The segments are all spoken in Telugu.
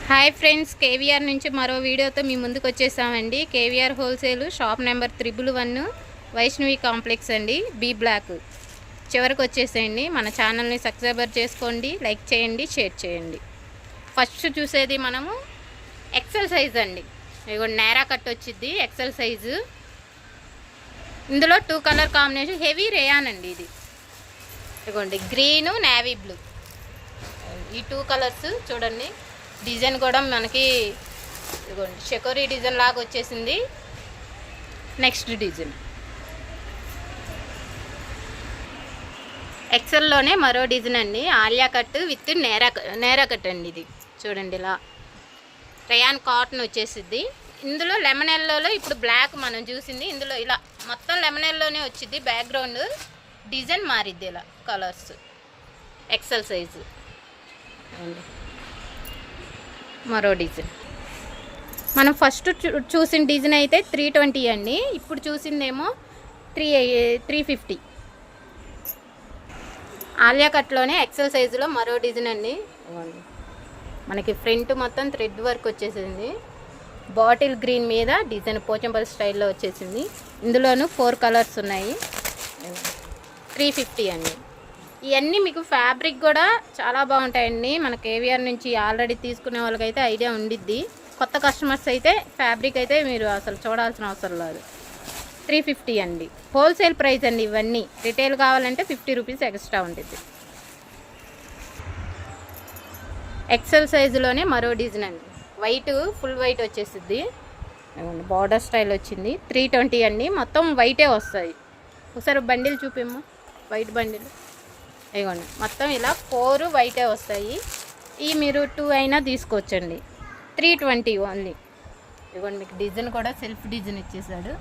హాయ్ ఫ్రెండ్స్, కేవీఆర్ నుంచి మరో వీడియోతో మీ ముందుకు వచ్చేసామండి. KVR wholesale shop number 111 Vaishnavi complex అండి, బి బ్లాక్. చివరికి వచ్చేసేయండి. మన ఛానల్ని సబ్స్క్రైబర్ చేసుకోండి, లైక్ చేయండి, షేర్ చేయండి. ఫస్ట్ చూసేది మనము ఎక్సెల్ సైజ్ అండి. ఇదిగో నేరా కట్ వచ్చింది ఎక్సెల్ సైజు. ఇందులో 2 కలర్ కాంబినేషన్, హెవీ రేయాన్ అండి ఇది. ఇదిగోండి గ్రీను నేవీ బ్లూ, ఈ 2 కలర్స్ చూడండి. డిజైన్ కూడా మనకి ఇదిగోండి షెకోరీ డిజైన్ లాగా వచ్చేసింది. నెక్స్ట్ డిజైన్ ఎక్సెల్లోనే మరో డిజైన్ అండి, Alia cut with Neera cut అండి. ఇది చూడండి, ఇలా రేయాన్ కాటన్ వచ్చేసిద్ది. ఇందులో లెమన్ ఎల్లోలో ఇప్పుడు బ్లాక్ మనం చూసింది, ఇందులో ఇలా మొత్తం లెమన్ ఎల్లోనే వచ్చింది. బ్యాక్గ్రౌండ్ డిజైన్ మారిద్ది, ఇలా కలర్స్. ఎక్సెల్ సైజు అండి. మరో డిజైన్ మనం ఫస్ట్ చూసిన డిజైన్ అయితే 320 అండి. ఇప్పుడు చూసిందేమో 350. ఆలియా కట్లోనే ఎక్సెల్ సైజులో మరో డిజైన్ అండి. మనకి ఫ్రంట్ మొత్తం థ్రెడ్ వర్క్ వచ్చేసింది. బాటిల్ గ్రీన్ మీద డిజైన్ పోచంపల్లి స్టైల్లో వచ్చేసింది. ఇందులోనూ 4 కలర్స్ ఉన్నాయి. 350 అండి. ఇవన్నీ మీకు ఫ్యాబ్రిక్ కూడా చాలా బాగుంటాయండి. మన కేవీఆర్ నుంచి ఆల్రెడీ తీసుకునే వాళ్ళకైతే ఐడియా ఉండిద్ది. కొత్త కస్టమర్స్ అయితే ఫ్యాబ్రిక్ అయితే మీరు అసలు చూడాల్సిన అవసరం లేదు. 350 అండి, హోల్సేల్ ప్రైస్ అండి. ఇవన్నీ రిటైల్ కావాలంటే 50 రూపీస్ ఎక్స్ట్రా ఉంటుంది. ఎక్సెల్ సైజులోనే మరో డిజైన్ అండి, వైట్ ఫుల్ వైట్ వచ్చేసిద్ది. బార్డర్ స్టైల్ వచ్చింది. 320 అండి, మొత్తం వైటే వస్తాయి. ఒకసారి బండిల్ చూపేమో, వైట్ బండిల్. ఇదిగోండి మొత్తం ఇలా 4 వైటే వస్తాయి. ఈ మీరు 2 అయినా తీసుకోవచ్చండి. 320 ఓన్లీ. ఇదిగోండి మీకు డిజైన్ కూడా సెల్ఫ్ డిజైన్ ఇచ్చేసాడు.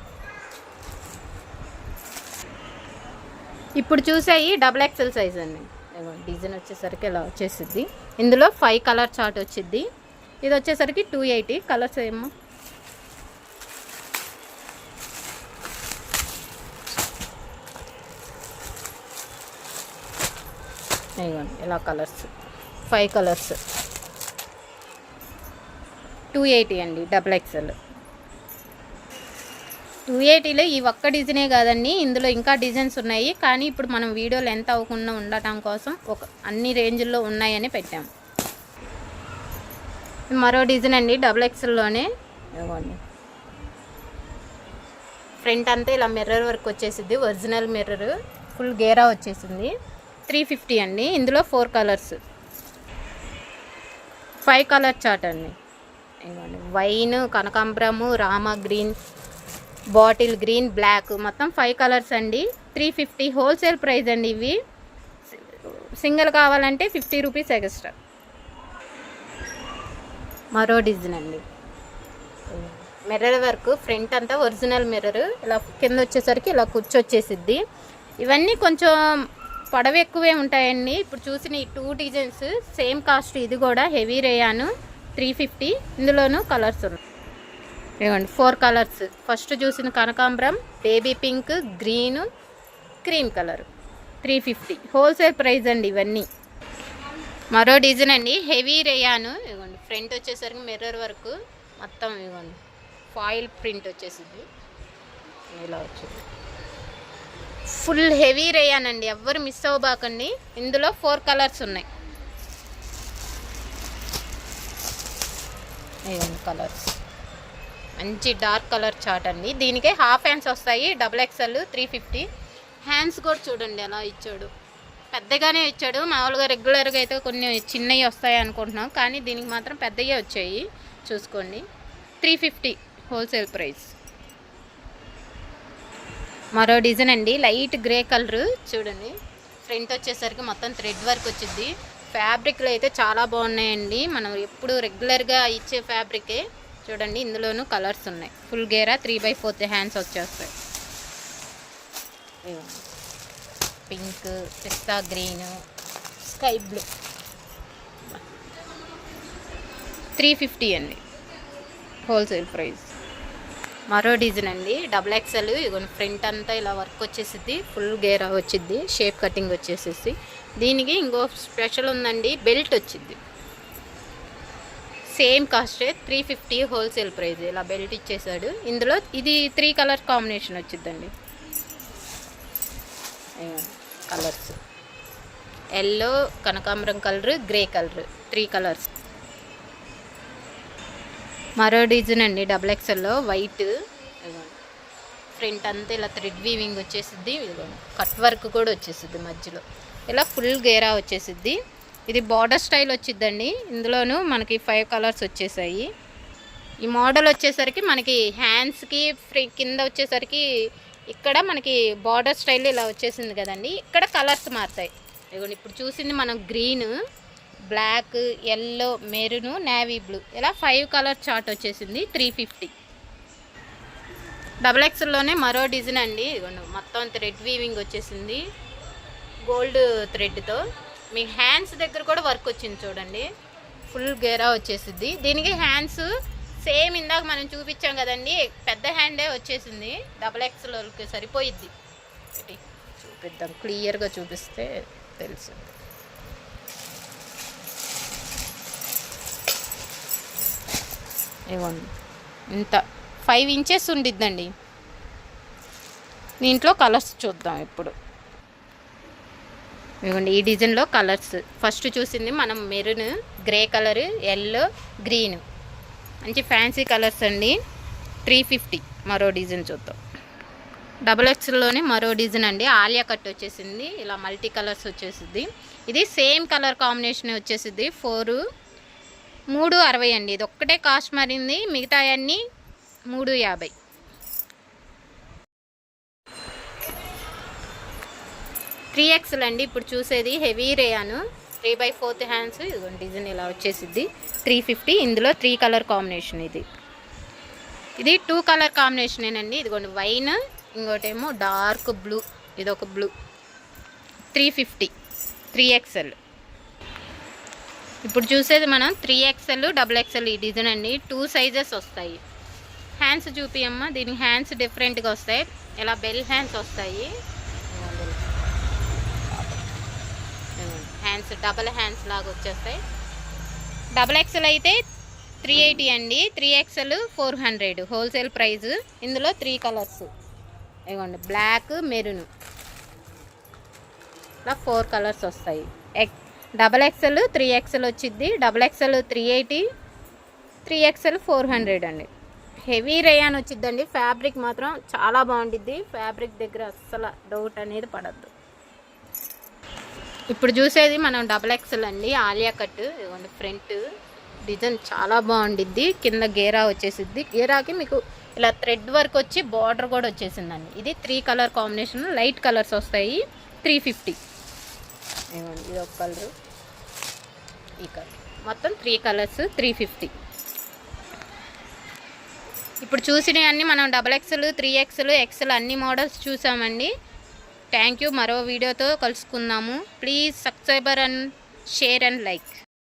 ఇప్పుడు చూసాయి డబుల్ ఎక్సెల్ సైజ్ అండి. ఇదిగోండి డిజైన్ వచ్చేసరికి ఇలా వచ్చేసిద్ది. ఇందులో 5 కలర్ చార్ట్ వచ్చిద్ది. ఇది వచ్చేసరికి 280. కలర్స్ ఏమో ఇదిగోండి ఇలా కలర్స్, 5 కలర్స్. 280 అండి, డబుల్ ఎక్సెల్. 280లో ఈ ఒక్క డిజైనే కాదండి, ఇందులో ఇంకా డిజైన్స్ ఉన్నాయి. కానీ ఇప్పుడు మనం వీడియో లెంత్ అవ్వకుండా ఉండటం కోసం అన్ని రేంజ్ల్లో ఉన్నాయని పెట్టాము. మరో డిజైన్ అండి, డబుల్ ఎక్సెల్లోనే. ఇదిగోండి ఫ్రంట్ అంతా ఇలా మిర్రర్ వర్క్ వచ్చేసింది. ఒరిజినల్ మిర్రర్, ఫుల్ గేరా వచ్చేసింది. 350 అండి. ఇందులో 4 కలర్స్, 5 కలర్ చార్ట్ అండి. ఇవ్వండి వైన్, కనకాంబరము, Rama green, bottle green, black, మొత్తం 5 కలర్స్ అండి. 350 హోల్సేల్ ప్రైస్ అండి. ఇవి సింగిల్ కావాలంటే 50 రూపీస్ ఎక్స్ట్రా. మరో డిజైన్ అండి, మిర్రర్ వర్క్. ఫ్రంట్ అంతా ఒరిజినల్ మిర్రర్, ఇలా కింద వచ్చేసరికి ఇలా కూర్చొచ్చేసిద్ది. ఇవన్నీ కొంచెం పొడవు ఎక్కువే ఉంటాయండి. ఇప్పుడు చూసిన ఈ 2 డిజైన్స్ సేమ్ కాస్ట్. ఇది కూడా హెవీ రేయాను, 350. ఇందులోనూ కలర్స్ ఉన్నాయి. ఇవ్వండి 4 కలర్స్. ఫస్ట్ చూసిన కనకాంబరం, baby pink, green, cream colour. 350 wholesale price అండి ఇవన్నీ. మరో డిజైన్ అండి, హెవీ రేయాను. ఇవ్వండి ఫ్రంట్ వచ్చేసరికి మిర్రర్ వర్క్, మొత్తం ఇవ్వండి ఫాయిల్ ప్రింట్ వచ్చేసింది. ఇలా వచ్చింది, ఫుల్ హెవీ రేయాన్ అండి. ఎవ్వరు మిస్ అవ్వబాకండి. ఇందులో 4 కలర్స్ ఉన్నాయి. ఏం కలర్స్, మంచి డార్క్ కలర్ చార్ట్ అండి. దీనికే హాఫ్ హ్యాండ్స్ వస్తాయి. Double XL 350. హ్యాండ్స్ కూడా చూడండి ఎలా ఇచ్చాడు, పెద్దగానే ఇచ్చాడు. మామూలుగా రెగ్యులర్గా అయితే కొన్ని చిన్నవి వస్తాయి అనుకుంటున్నాం, కానీ దీనికి మాత్రం పెద్దగా వచ్చాయి. చూసుకోండి, 350 హోల్సేల్ ప్రైస్. మరో డిజైన్ అండి, లైట్ గ్రే కలర్. చూడండి ఫ్రంట్ వచ్చేసరికి మొత్తం థ్రెడ్ వర్క్ వచ్చింది. ఫ్యాబ్రిక్లు అయితే చాలా బాగున్నాయండి. మనం ఎప్పుడు రెగ్యులర్గా ఇచ్చే ఫ్యాబ్రికే. చూడండి ఇందులోనూ కలర్స్ ఉన్నాయి. ఫుల్ గేరా 3/4 హ్యాండ్స్ వచ్చేస్తాయి. పింక్, పిస్తా గ్రీన్, స్కై బ్లూ. 350 అండి హోల్సేల్ ప్రైస్. మరో డిజైన్ అండి, డబుల్ ఎక్సెల్. ఇగోండి ఫ్రంట్ అంతా ఇలా వర్క్ వచ్చేసిద్ది, ఫుల్ గేరా వచ్చిద్ది, షేప్ కటింగ్ వచ్చేసేసి. దీనికి ఇంకో స్పెషల్ ఉందండి, బెల్ట్ వచ్చింది. సేమ్ కాస్టే 350 హోల్సేల్ ప్రైస్. ఇలా బెల్ట్ ఇచ్చేసాడు. ఇందులో ఇది 3 కలర్ కాంబినేషన్ వచ్చిందండి. కలర్స్ ఎల్లో, కనకాంబరం కలర్, గ్రే కలర్, 3 కలర్స్. మరో డిజైన్ అండి డబుల్ ఎక్స్ఎల్లో వైట్. ఫ్రంట్ అంతా ఇలా థ్రెడ్ వీవింగ్ వచ్చేసిద్ది. కట్ వర్క్ కూడా వచ్చేసిద్ది మధ్యలో. ఇలా ఫుల్ గేరా వచ్చేసిద్ది. ఇది బార్డర్ స్టైల్ వచ్చిద్దండి. ఇందులోనూ మనకి 5 కలర్స్ వచ్చేసాయి. ఈ మోడల్ వచ్చేసరికి మనకి హ్యాండ్స్కి కింద వచ్చేసరికి ఇక్కడ మనకి బార్డర్ స్టైల్ ఇలా వచ్చేసింది కదండి. ఇక్కడ కలర్స్ మారుతాయి. ఇదిగోండి ఇప్పుడు చూసింది మనం green, black, yellow, maroon, navy blue ఇలా 5 కలర్ చార్ట్ వచ్చేసింది. 350. డబుల్ ఎక్స్లోనే మరో డిజైన్ అండి. ఇదిగోండి మొత్తం థ్రెడ్ వీవింగ్ వచ్చేసింది గోల్డ్ థ్రెడ్తో. మీ హ్యాండ్స్ దగ్గర కూడా వర్క్ వచ్చింది చూడండి. ఫుల్ గేరా వచ్చేసింది. దీనికి హ్యాండ్స్ సేమ్ ఇందాక మనం చూపించాం కదండి, పెద్ద హ్యాండే వచ్చేసింది. డబుల్ ఎక్స్లోకి సరిపోయిద్ది. చూపిద్దాం, క్లియర్గా చూపిస్తే తెలుసు. ఇవ్వండి ఇంత 5 ఇంచెస్ ఉండిద్దండి. దీంట్లో కలర్స్ చూద్దాం ఇప్పుడు. ఇవ్వండి ఈ డిజైన్లో కలర్స్. ఫస్ట్ చూసింది మనం maroon, grey colour, yellow, green, మంచి ఫ్యాన్సీ కలర్స్ అండి. 350. మరో డిజైన్ చూద్దాం. డబుల్ ఎక్స్లోనే మరో డిజైన్ అండి. ఆలియా కట్ వచ్చేసింది. ఇలా మల్టీ కలర్స్ వచ్చేసింది. ఇది సేమ్ కలర్ కాంబినేషన్ వచ్చేసింది. 360 అండి. ఇది ఒక్కటే కాస్ట్ మారింది, మిగతా అన్నీ 350. 3XL అండి ఇప్పుడు చూసేది. Heavy రేయాను, 3/4 hands. ఇదిగోండి డిజైన్ ఇలా వచ్చేసిద్ది. 350. ఇందులో 3 కలర్ కాంబినేషన్. ఇది 2 కలర్ కాంబినేషనేనండి. ఇదిగోండి వైన్, ఇంకోటేమో డార్క్ బ్లూ, ఇదొక బ్లూ. 350. 3XL. ఇప్పుడు చూసేది మనం 3XL, డబుల్ ఎక్స్ఎల్ ఈ డిజైన్ అండి. 2 సైజెస్ వస్తాయి. హ్యాండ్స్ చూపియమ్మా. దీనికి హ్యాండ్స్ డిఫరెంట్గా వస్తాయి. ఇలా బెల్ హ్యాండ్స్ వస్తాయి. హ్యాండ్స్ డబల్ హ్యాండ్స్ లాగా వచ్చేస్తాయి. డబుల్ ఎక్స్ఎల్ అయితే 380 అండి. 3XL 400 wholesale price. ఇందులో 3 కలర్స్. ఇవ్వండి బ్లాక్, మెరూన్, ఇలా 4 కలర్స్ వస్తాయి. డబల్ ఎక్స్ఎల్ 3XL వచ్చింది. డబల్ ఎక్స్ఎల్ 380, 3XL 400 అండి. Heavy rayon వచ్చిద్దండి. ఫ్యాబ్రిక్ మాత్రం చాలా బాగుండిద్ది. ఫ్యాబ్రిక్ దగ్గర అస్సలు డౌట్ అనేది పడద్దు. ఇప్పుడు చూసేది మనం డబల్ ఎక్స్ఎల్ అండి. ఆలియా కట్. ఇదిగోండి ఫ్రంట్ డిజైన్ చాలా బాగుండిద్ది. కింద గేరా వచ్చేసిద్ది. గేరాకి మీకు ఇలా థ్రెడ్ వర్క్ వచ్చి బార్డర్ కూడా వచ్చేసిందండి. ఇది 3 కలర్ కాంబినేషన్. లైట్ కలర్స్ వస్తాయి. 350. ఇదిగోండి ఇది ఒక కలరు, ఈ కలర్, మొత్తం 3 కలర్స్. 350. ఇప్పుడు చూసినవి అన్నీ మనం డబల్ ఎక్స్ఎల్, 3XL, XL అన్ని మోడల్స్ చూసామండి. Thank you. మరో వీడియోతో కలుసుకుందాము. Please subscriber and share and like.